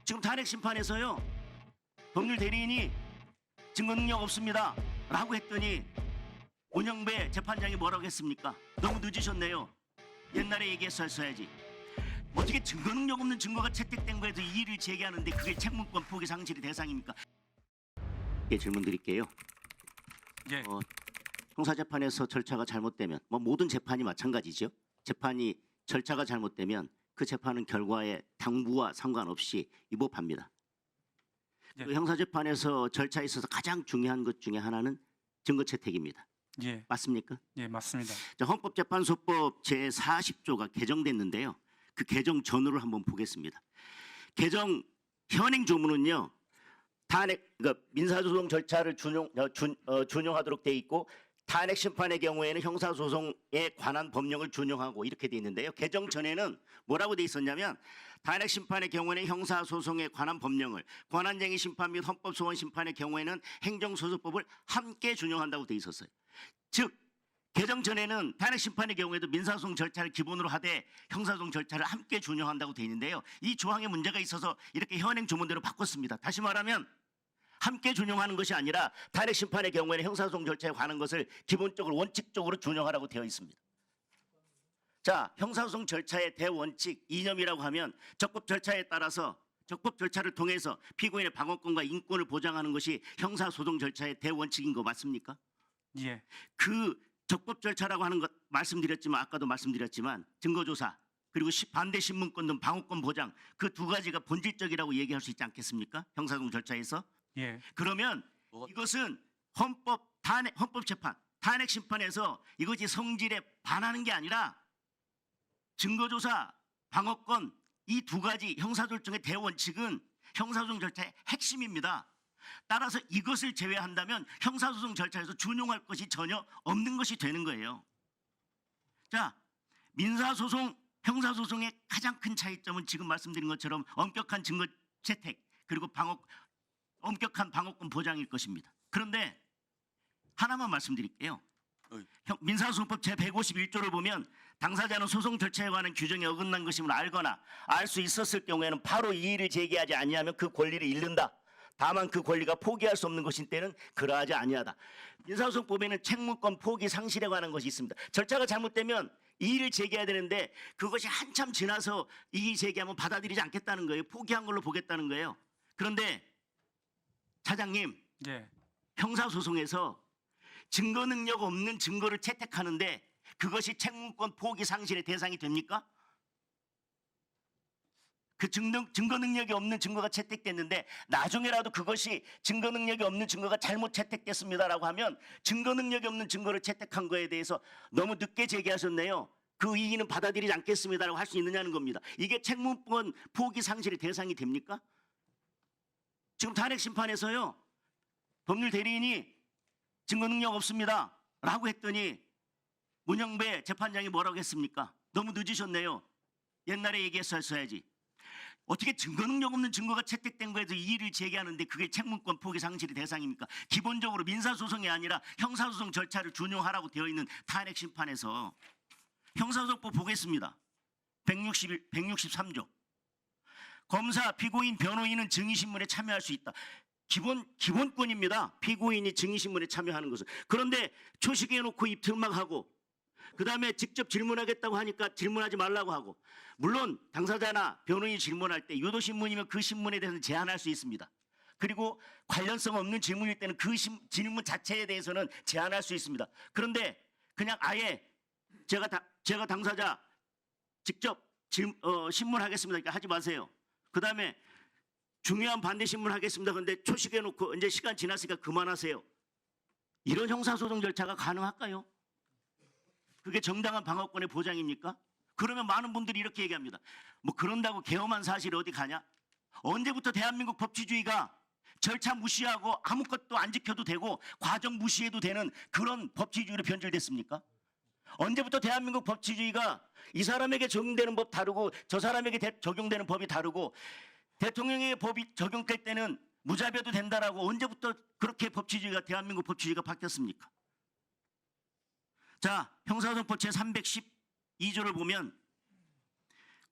지금 탄핵 심판에서요. 법률 대리인이 증거 능력 없습니다 라고 했더니 문영배 재판장이 뭐라고 했습니까? 너무 늦으셨네요. 옛날에 얘기했었어야지. 어떻게 증거 능력 없는 증거가 채택된 거에도 이의를 제기하는데 그게 책무권 포기 상실의 대상입니까? 예, 질문 드릴게요. 예. 형사재판에서 절차가 잘못되면 모든 재판이 마찬가지죠. 재판이 절차가 잘못되면 그 재판은 결과에 당부와 상관없이 위법합니다. 예. 그 형사재판에서 절차에 있어서 가장 중요한 것 중에 하나는 증거채택입니다. 예. 맞습니까? 예, 맞습니다. 자, 헌법재판소법 제40조가 개정됐는데요. 그 개정 전후를 한번 보겠습니다. 개정 현행 조문은요. 탄핵 그러니까 민사소송 절차를 준용하도록 돼 있고 탄핵 심판의 경우에는 형사소송에 관한 법령을 준용하고 이렇게 돼 있는데요. 개정 전에는 뭐라고 돼 있었냐면 탄핵 심판의 경우에는 형사소송에 관한 법령을 권한쟁의 심판 및 헌법소원 심판의 경우에는 행정소송법을 함께 준용한다고 돼 있었어요. 즉 개정 전에는 탄핵 심판의 경우에도 민사소송 절차를 기본으로 하되 형사소송 절차를 함께 준용한다고 돼 있는데요. 이 조항에 문제가 있어서 이렇게 현행 조문대로 바꿨습니다. 다시 말하면 함께 준용하는 것이 아니라 탄핵 심판의 경우에는 형사소송 절차에 관한 것을 기본적으로 원칙적으로 준용하라고 되어 있습니다. 자, 형사소송 절차의 대원칙 이념이라고 하면 적법 절차에 따라서 적법 절차를 통해서 피고인의 방어권과 인권을 보장하는 것이 형사소송 절차의 대원칙인 거 맞습니까? 예. 그 적법 절차라고 하는 것 말씀드렸지만 아까도 말씀드렸지만 증거조사 그리고 반대 신문권 등 방어권 보장 그 두 가지가 본질적이라고 얘기할 수 있지 않겠습니까? 형사소송 절차에서. 예. 그러면 이것은 헌법재판, 탄핵 심판에서 이것이 성질에 반하는 게 아니라 증거조사, 방어권 이 두 가지 형사소송의 대원칙은 형사소송 절차의 핵심입니다. 따라서 이것을 제외한다면 형사소송 절차에서 준용할 것이 전혀 없는 것이 되는 거예요. 자, 민사소송, 형사소송의 가장 큰 차이점은 지금 말씀드린 것처럼 엄격한 증거 채택 그리고 엄격한 방어권 보장일 것입니다. 그런데 하나만 말씀드릴게요. 민사소송법 제151조를 보면 당사자는 소송 절차에 관한 규정에 어긋난 것임을 알거나 알 수 있었을 경우에는 바로 이의를 제기하지 아니하면 그 권리를 잃는다. 다만 그 권리가 포기할 수 없는 것인 때는 그러하지 아니하다. 민사소송법에는 책무권 포기 상실에 관한 것이 있습니다. 절차가 잘못되면 이의를 제기해야 되는데 그것이 한참 지나서 이의 제기하면 받아들이지 않겠다는 거예요. 포기한 걸로 보겠다는 거예요. 그런데 차장님, 예. 형사소송에서 증거 능력 없는 증거를 채택하는데 그것이 책무권 포기 상실의 대상이 됩니까? 그 증거 능력이 없는 증거가 채택됐는데 나중에라도 그것이 증거 능력이 없는 증거가 잘못 채택됐습니다라고 하면 증거 능력이 없는 증거를 채택한 거에 대해서 너무 늦게 제기하셨네요. 그 이의는 받아들이지 않겠습니다라고 할 수 있느냐는 겁니다. 이게 책무권 포기 상실의 대상이 됩니까? 지금 탄핵 심판에서요. 법률 대리인이 증거 능력 없습니다 라고 했더니 문영배 재판장이 뭐라고 했습니까? 너무 늦으셨네요. 옛날에 얘기했었어야지. 어떻게 증거 능력 없는 증거가 채택된 거에도 이의를 제기하는데 그게 책무권 포기 상실의 대상입니까? 기본적으로 민사소송이 아니라 형사소송 절차를 준용하라고 되어 있는 탄핵 심판에서 형사소송법 보겠습니다. 163조. 검사, 피고인, 변호인은 증인신문에 참여할 수 있다. 기본권입니다. 피고인이 증인신문에 참여하는 것은. 그런데 초식해놓고 입틀막하고 그 다음에 직접 질문하겠다고 하니까 질문하지 말라고 하고 물론 당사자나 변호인이 질문할 때 유도신문이면 그 신문에 대해서는 제한할 수 있습니다. 그리고 관련성 없는 질문일 때는 그 질문 자체에 대해서는 제한할 수 있습니다. 그런데 그냥 아예 제가 당사자 직접 신문하겠습니다. 그러니까 하지 마세요. 그 다음에 중요한 반대 신문하겠습니다. 그런데 초식해놓고 이제 시간 지났으니까 그만하세요. 이런 형사소송 절차가 가능할까요? 그게 정당한 방어권의 보장입니까? 그러면 많은 분들이 이렇게 얘기합니다. 뭐 그런다고 계엄한 사실이 어디 가냐? 언제부터 대한민국 법치주의가 절차 무시하고 아무것도 안 지켜도 되고 과정 무시해도 되는 그런 법치주의로 변질됐습니까? 언제부터 대한민국 법치주의가 이 사람에게 적용되는 법 다르고 저 사람에게 적용되는 법이 다르고 대통령의 법이 적용될 때는 무자비해도 된다라고 언제부터 그렇게 대한민국 법치주의가 바뀌었습니까? 자, 형사소송법 제312조를 보면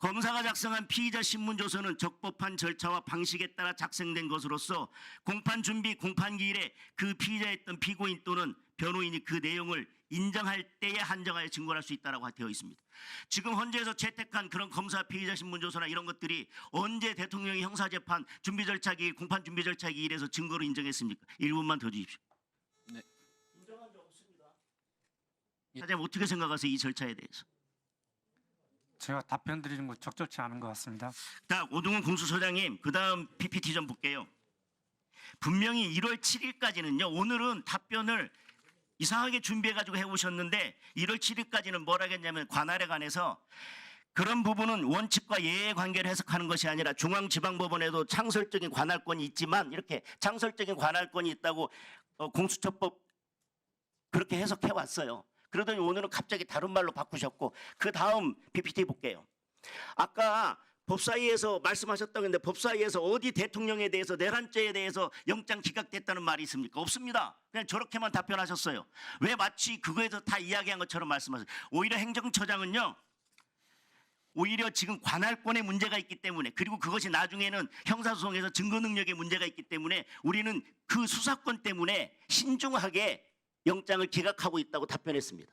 검사가 작성한 피의자 신문 조서는 적법한 절차와 방식에 따라 작성된 것으로서 공판 준비 공판 기일에 그 피의자였던 피고인 또는 변호인이 그 내용을 인정할 때에 한정하여 증거할 수 있다라고 되어 있습니다. 지금 헌재에서 채택한 그런 검사 피의자 신문 조서나 이런 것들이 언제 대통령이 형사재판 준비 절차 기일 공판 준비 절차 기일에서 증거로 인정했습니까? 1분만 더 주십시오. 네. 인정한 적 없습니다. 예. 사장님 어떻게 생각하세요? 이 절차에 대해서. 제가 답변 드리는 거 적절치 않은 것 같습니다. 자, 오동훈 공수처장님, 그 다음 PPT 좀 볼게요. 분명히 1월 7일까지는요, 오늘은 답변을 이상하게 준비해가지고 해오셨는데 1월 7일까지는 뭐라 했냐면 관할에 관해서 그런 부분은 원칙과 예의 관계를 해석하는 것이 아니라 중앙지방법원에도 창설적인 관할권이 있지만 이렇게 창설적인 관할권이 있다고 공수처법 그렇게 해석해 왔어요. 그러더니 오늘은 갑자기 다른 말로 바꾸셨고 그 다음 PPT 볼게요. 아까 법사위에서 말씀하셨다고 했는데 법사위에서 어디 대통령에 대해서 내란죄에 대해서 영장 기각됐다는 말이 있습니까? 없습니다. 그냥 저렇게만 답변하셨어요. 왜 마치 그거에서 다 이야기한 것처럼 말씀하세요. 오히려 행정처장은요. 오히려 지금 관할권에 문제가 있기 때문에 그리고 그것이 나중에는 형사소송에서 증거 능력에 문제가 있기 때문에 우리는 그 수사권 때문에 신중하게 영장을 기각하고 있다고 답변했습니다.